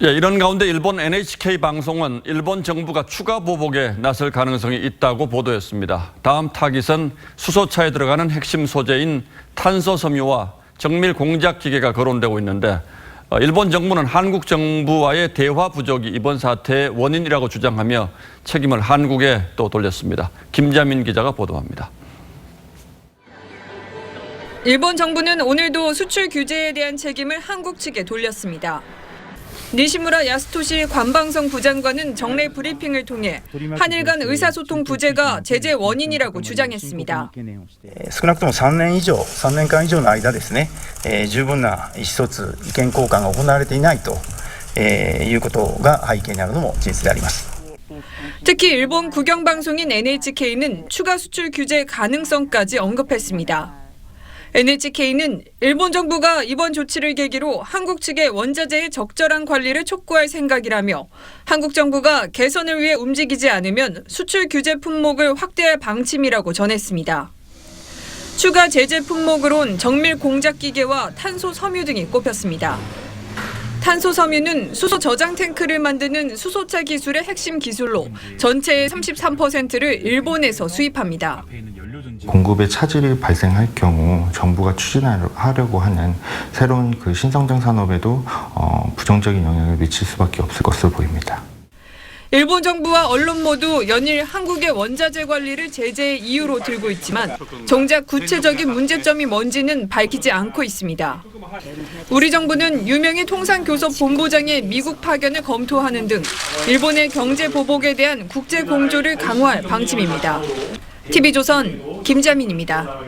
이런 가운데 일본 NHK 방송은 일본 정부가 추가 보복에 나설 가능성이 있다고 보도했습니다. 다음 타깃은 수소차에 들어가는 핵심 소재인 탄소 섬유와 정밀 공작 기계가 거론되고 있는데 일본 정부는 한국 정부와의 대화 부족이 이번 사태의 원인이라고 주장하며 책임을 한국에 또 돌렸습니다. 김자민 기자가 보도합니다. 일본 정부는 오늘도 수출 규제에 대한 책임을 한국 측에 돌렸습니다. 니시무라 야스토시 관방송 부장관은 정례 브리핑을 통해 한일 간 의사소통 부재가 제재 원인이라고 주장했습니다. 少なくとも3年間以上の間ですね、十分な意思疎通、意見交換が行われていないということが背景にあるのも事実であります。 특히 일본 국영방송인 NHK는 추가 수출 규제 가능성까지 언급했습니다. NHK는 일본 정부가 이번 조치를 계기로 한국 측의 원자재의 적절한 관리를 촉구할 생각이라며 한국 정부가 개선을 위해 움직이지 않으면 수출 규제 품목을 확대할 방침이라고 전했습니다. 추가 제재 품목으론 정밀 공작 기계와 탄소 섬유 등이 꼽혔습니다. 탄소 섬유는 수소 저장 탱크를 만드는 수소차 기술의 핵심 기술로 전체의 33%를 일본에서 수입합니다. 공급에 차질이 발생할 경우 정부가 추진하려고 하는 새로운 신성장 산업에도 부정적인 영향을 미칠 수밖에 없을 것으로 보입니다. 일본 정부와 언론 모두 연일 한국의 원자재 관리를 제재의 이유로 들고 있지만 정작 구체적인 문제점이 뭔지는 밝히지 않고 있습니다. 우리 정부는 유명희 통상교섭본부장의 미국 파견을 검토하는 등 일본의 경제 보복에 대한 국제 공조를 강화할 방침입니다. TV조선 김자민입니다.